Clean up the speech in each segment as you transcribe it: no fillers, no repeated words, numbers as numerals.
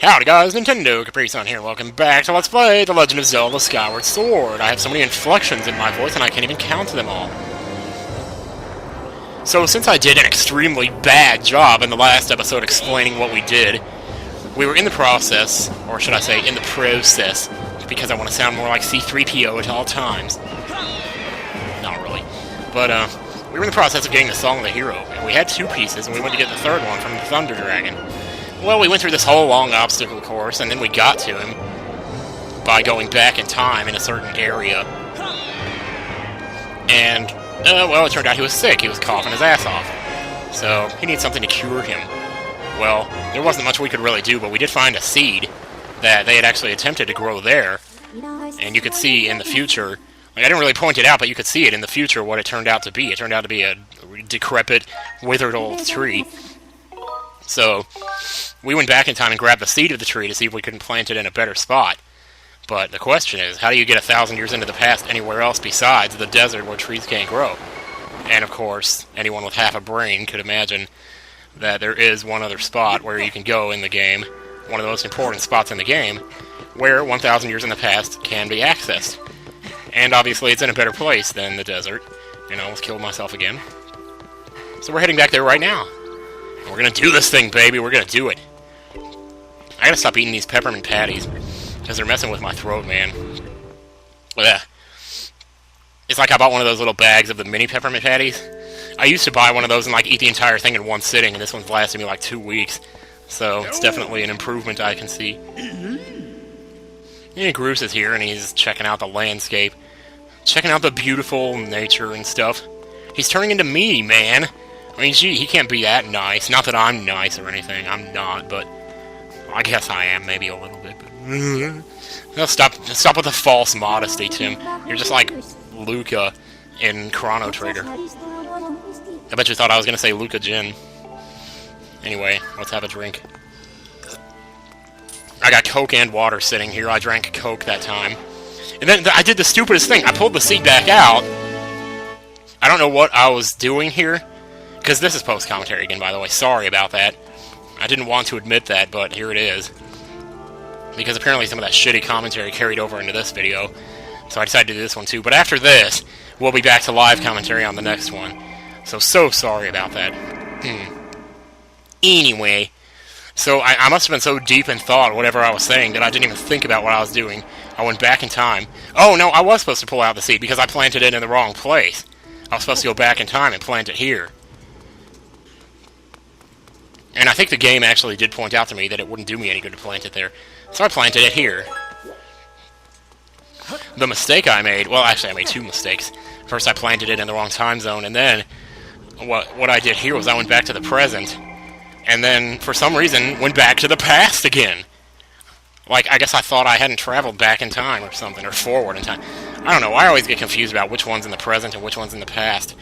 Howdy guys, Nintendo Capri-Sun here, welcome back to Let's Play The Legend of Zelda Skyward Sword. I have so many inflections in my voice and I can't even count them all. So since I did an extremely bad job in the last episode explaining what we did, we were in the process, or should I say in the process, because I want to sound more like C-3PO at all times. Not really. But we were in the process of getting the Song of the Hero, and we had two pieces and we went to get the third one from the Thunder Dragon. Well, we went through this whole long obstacle course, and then we got to him by going back in time in a certain area. And, well, it turned out he was sick. He was coughing his ass off. So, he needed something to cure him. Well, there wasn't much we could really do, but we did find a seed that they had actually attempted to grow there. And you could see in the future, like, I didn't really point it out, but you could see it in the future what it turned out to be. It turned out to be a decrepit, withered old tree. So, we went back in time and grabbed the seed of the tree to see if we couldn't plant it in a better spot. But the question is, how do you get 1,000 years into the past anywhere else besides the desert where trees can't grow? And of course, anyone with half a brain could imagine that there is one other spot where you can go in the game, one of the most important spots in the game, where 1,000 years in the past can be accessed. And obviously it's in a better place than the desert. And I almost killed myself again. So we're heading back there right now. We're gonna do this thing, baby. We're gonna do it. I gotta stop eating these peppermint patties, because they're messing with my throat, man. Ugh. It's like I bought one of those little bags of the mini peppermint patties. I used to buy one of those and like eat the entire thing in one sitting, and this one's lasted me like 2 weeks. So it's definitely an improvement I can see. Yeah, Groose is here, and he's checking out the landscape. Checking out the beautiful nature and stuff. He's turning into me, man. I mean, gee, he can't be that nice. Not that I'm nice or anything. I'm not, but I guess I am, maybe a little bit. But no, stop with the false modesty, Tim. You're just like Luca in Chrono Trigger. I bet you thought I was gonna say Luca Jin. Anyway, let's have a drink. I got Coke and water sitting here. I drank Coke that time. And then I did the stupidest thing. I pulled the seed back out. I don't know what I was doing here. Because this is post-commentary again, by the way. Sorry about that. I didn't want to admit that, but here it is. Because apparently some of that shitty commentary carried over into this video. So I decided to do this one too. But after this, we'll be back to live commentary on the next one. So sorry about that. Anyway. So I must have been so deep in thought, whatever I was saying, that I didn't even think about what I was doing. I went back in time. Oh, no, I was supposed to pull out the seed because I planted it in the wrong place. I was supposed to go back in time and plant it here. And I think the game actually did point out to me that it wouldn't do me any good to plant it there. So I planted it here. The mistake I made... Well, actually, I made two mistakes. First, I planted it in the wrong time zone, and then what I did here was I went back to the present, and then, for some reason, went back to the past again. Like, I guess I thought I hadn't traveled back in time or something, or forward in time. I don't know, I always get confused about which one's in the present and which one's in the past.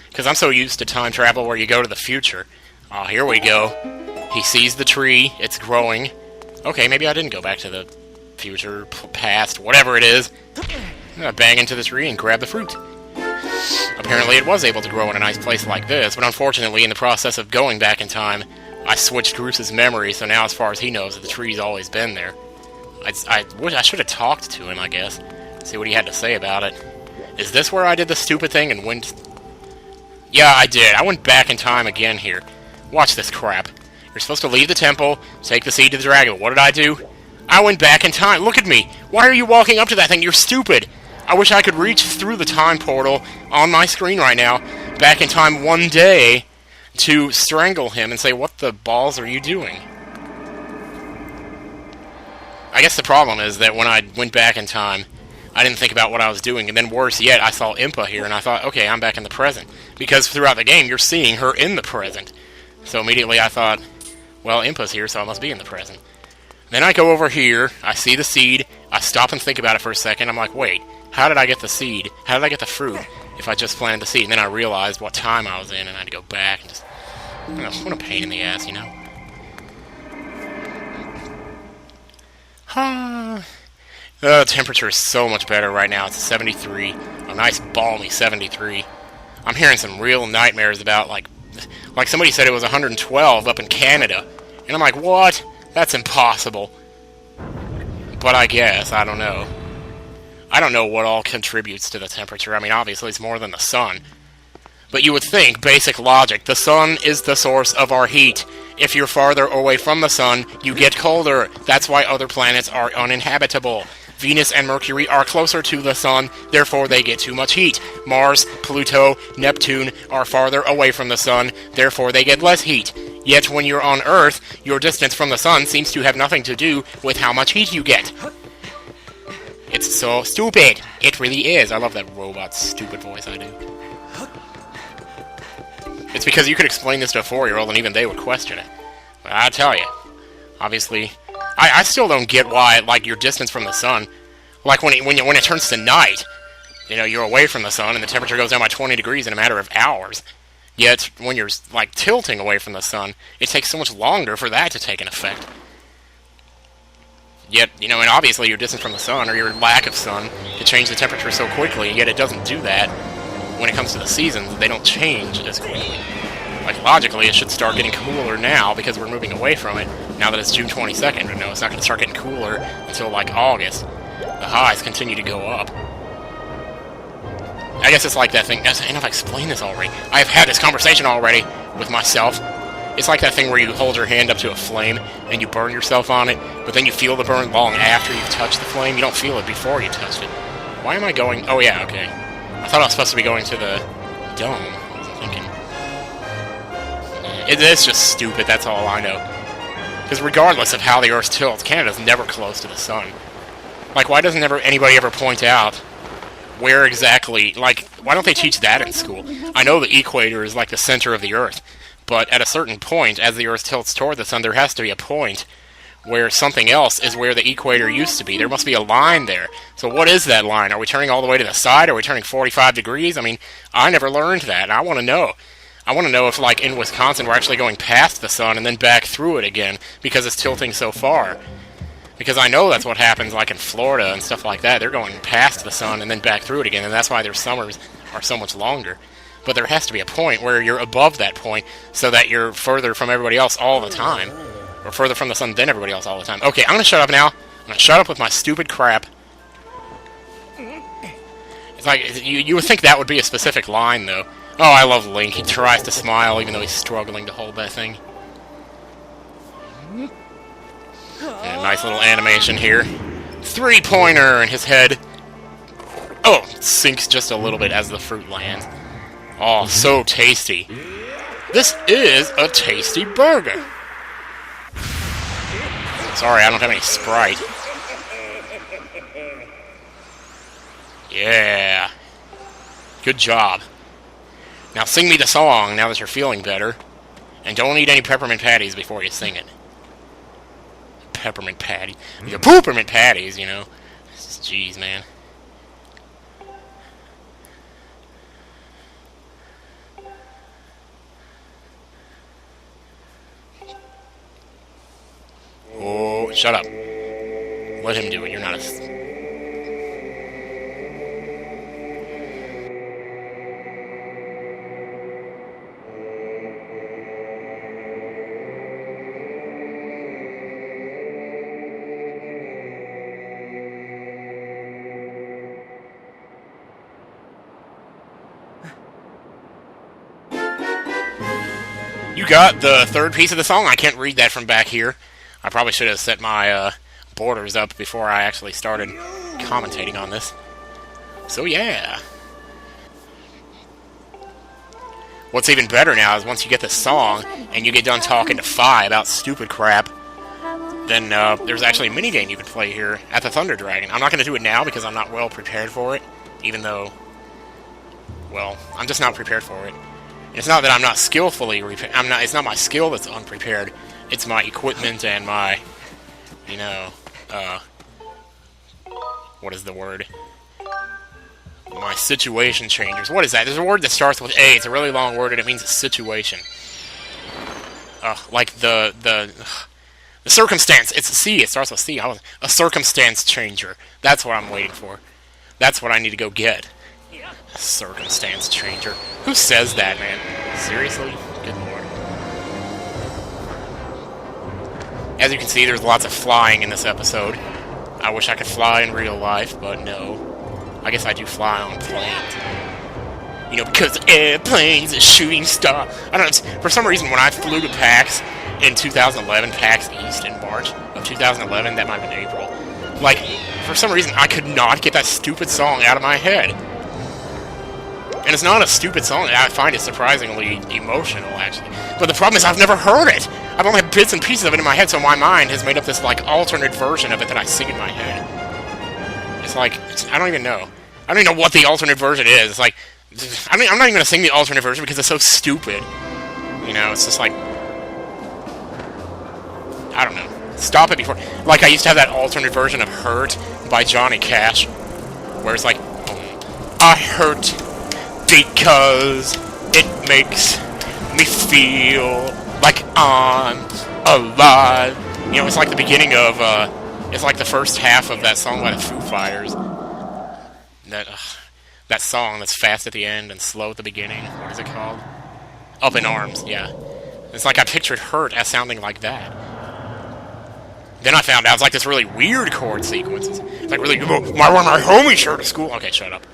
Because I'm so used to time travel where you go to the future. Oh, here we go. He sees the tree. It's growing. Okay, maybe I didn't go back to the future, past, whatever it is. I'm gonna bang into the tree and grab the fruit. Apparently it was able to grow in a nice place like this, but unfortunately in the process of going back in time, I switched Groose's memory, so now as far as he knows, the tree's always been there. I should have talked to him, I guess. See what he had to say about it. Is this where I did the stupid thing and went... Yeah, I did. I went back in time again here. Watch this crap. You're supposed to leave the temple, take the seed to the dragon. What did I do? I went back in time. Look at me. Why are you walking up to that thing? You're stupid. I wish I could reach through the time portal on my screen right now, back in time one day, to strangle him and say, what the balls are you doing? I guess the problem is that when I went back in time, I didn't think about what I was doing, and then worse yet, I saw Impa here, and I thought, okay, I'm back in the present. Because throughout the game, you're seeing her in the present. So immediately I thought, well, Impa's here, so I must be in the present. Then I go over here, I see the seed, I stop and think about it for a second, I'm like, wait, how did I get the seed? How did I get the fruit if I just planted the seed? And then I realized what time I was in, and I had to go back and just... I don't know, what a pain in the ass, you know? The temperature is so much better right now, it's 73, a nice balmy 73. I'm hearing some real nightmares about, like somebody said it was 112 up in Canada. And I'm like, what? That's impossible. But I guess, I don't know. I don't know what all contributes to the temperature. I mean, obviously it's more than the sun. But you would think, basic logic, the sun is the source of our heat. If you're farther away from the sun, you get colder. That's why other planets are uninhabitable. Venus and Mercury are closer to the sun, therefore they get too much heat. Mars, Pluto, Neptune are farther away from the sun, therefore they get less heat. Yet when you're on Earth, your distance from the sun seems to have nothing to do with how much heat you get. It's so stupid. It really is. I love that robot's stupid voice I do. It's because you could explain this to a 4-year-old and even they would question it. But I tell you, obviously, I still don't get why, like, your distance from the sun, like when it turns to night, you know, you're away from the sun and the temperature goes down by 20 degrees in a matter of hours. Yet when you're like tilting away from the sun, it takes so much longer for that to take an effect. Yet, you know, and obviously your distance from the sun or your lack of sun can change the temperature so quickly, yet it doesn't do that. When it comes to the seasons, they don't change as quickly. Like, logically, it should start getting cooler now because we're moving away from it, now that it's June 22nd. But no, it's not going to start getting cooler until, like, August. The highs continue to go up. I guess it's like that thing, and I've explained this already. I've had this conversation already with myself. It's like that thing where you hold your hand up to a flame and you burn yourself on it, but then you feel the burn long after you've touched the flame. You don't feel it before you touched it. Why am I going... Oh, yeah, okay. I thought I was supposed to be going to the dome. I wasn't thinking. It's just stupid, that's all I know. Because regardless of how the Earth tilts, Canada's never close to the sun. Like, why doesn't anybody ever point out where exactly... Like, why don't they teach that in school? I know the equator is like the center of the Earth, but at a certain point, as the Earth tilts toward the sun, there has to be a point where something else is where the equator used to be. There must be a line there. So what is that line? Are we turning all the way to the side? Are we turning 45 degrees? I mean, I never learned that, and I want to know. I want to know if, like, in Wisconsin, we're actually going past the sun and then back through it again because it's tilting so far. Because I know that's what happens, like, in Florida and stuff like that. They're going past the sun and then back through it again, and that's why their summers are so much longer. But there has to be a point where you're above that point so that you're further from everybody else all the time. Or further from the sun than everybody else all the time. Okay, I'm gonna shut up now. I'm gonna shut up with my stupid crap. It's like, you would think that would be a specific line, though. Oh, I love Link. He tries to smile even though he's struggling to hold that thing. And a nice little animation here. 3-pointer in his head. Oh, it sinks just a little bit as the fruit lands. Oh, so tasty. This is a tasty burger. Sorry, I don't have any Sprite. Yeah. Good job. Now sing me the song now that you're feeling better. And don't eat any peppermint patties before you sing it. Peppermint patty. The poopermint patties, you know. Jeez, man. Oh, shut up. Let him do it. You're not a... You got the third piece of the song? I can't read that from back here. I probably should have set my borders up before I actually started commentating on this. So yeah. What's even better now is once you get the song and you get done talking to Fi about stupid crap, then there's actually a minigame you can play here at the Thunder Dragon. I'm not going to do it now because I'm not well prepared for it, even though, well, I'm just not prepared for it. And it's not that I'm not skillfully it's not my skill that's unprepared. It's my equipment and my, you know, what is the word? My situation changers. What is that? There's a word that starts with A. It's a really long word and it means a situation. Like the circumstance. It's a C. It starts with C. A circumstance changer. That's what I'm waiting for. That's what I need to go get. A circumstance changer. Who says that, man? Seriously? Good lord. As you can see, there's lots of flying in this episode. I wish I could fly in real life, but no. I guess I do fly on planes. You know, because airplanes a shooting star. I don't know, for some reason, when I flew to PAX in 2011, PAX East in March of 2011, that might have been April, like, for some reason, I could not get that stupid song out of my head. And it's not a stupid song. I find it surprisingly emotional, actually. But the problem is I've never heard it. I've only had bits and pieces of it in my head, so my mind has made up this, like, alternate version of it that I sing in my head. It's like, I don't even know. I don't even know what the alternate version is. It's like, I'm not even going to sing the alternate version because it's so stupid. You know, it's just like, I don't know. Stop it before. Like, I used to have that alternate version of Hurt by Johnny Cash, where it's like, I hurt because it makes me feel like I'm alive. You know, it's like the beginning of, it's like the first half of that song by the Foo Fighters. That song that's fast at the end and slow at the beginning. What is it called? Up in Arms, yeah. It's like I pictured Hurt as sounding like that. Then I found out it's like this really weird chord sequence. It's like really, one of my homies here to school. Okay, shut up.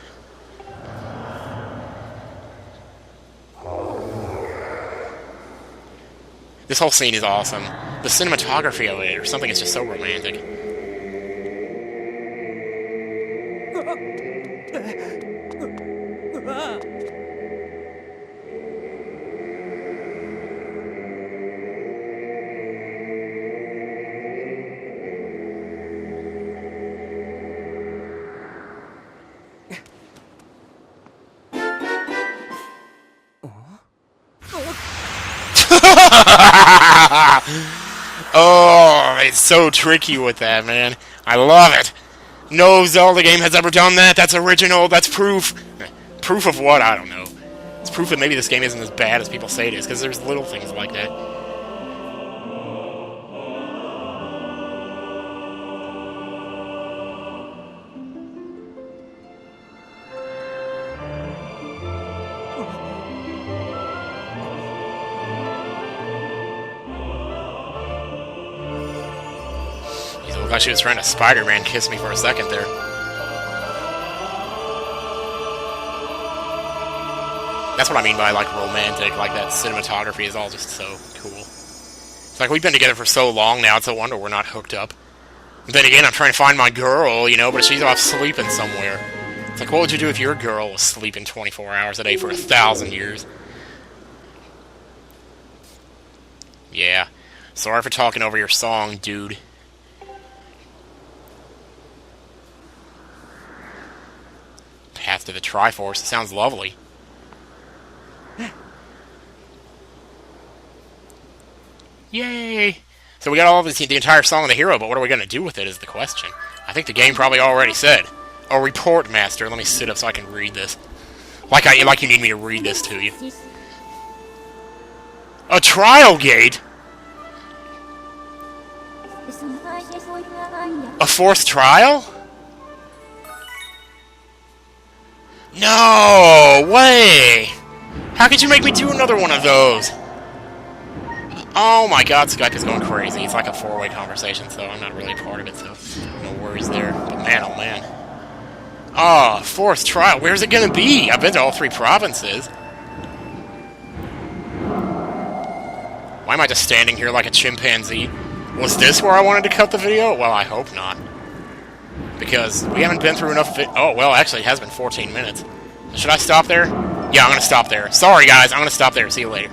This whole scene is awesome. The cinematography of it or something is just so romantic. Oh, it's so tricky with that, man. I love it. No Zelda game has ever done that. That's original. That's proof. Proof of what? I don't know. It's proof that maybe this game isn't as bad as people say it is, because there's little things like that. Looked like she was trying to Spider-Man kiss me for a second there. That's what I mean by, like, romantic. Like, that cinematography is all just so cool. It's like, we've been together for so long now, it's a wonder we're not hooked up. But then again, I'm trying to find my girl, you know, but she's off sleeping somewhere. It's like, what would you do if your girl was sleeping 24 hours a day for 1,000 years? Yeah. Sorry for talking over your song, dude. Path to the Triforce. It sounds lovely. Yay! So we got all the entire song of the hero, but what are we going to do with it is the question. I think the game probably already said. Oh, report master. Let me sit up so I can read this. Like you need me to read this to you. A trial gate? A forced trial? No way! How could you make me do another one of those? Oh my god, Skype is going crazy. It's like a four-way conversation, so I'm not really a part of it, so no worries there. But man, oh man. Oh, forced trial. Where's it gonna be? I've been to all 3 provinces. Why am I just standing here like a chimpanzee? Was this where I wanted to cut the video? Well, I hope not. Because we haven't been through enough oh, well, actually, it has been 14 minutes. Should I stop there? Yeah, I'm gonna stop there. Sorry, guys, I'm gonna stop there. See you later.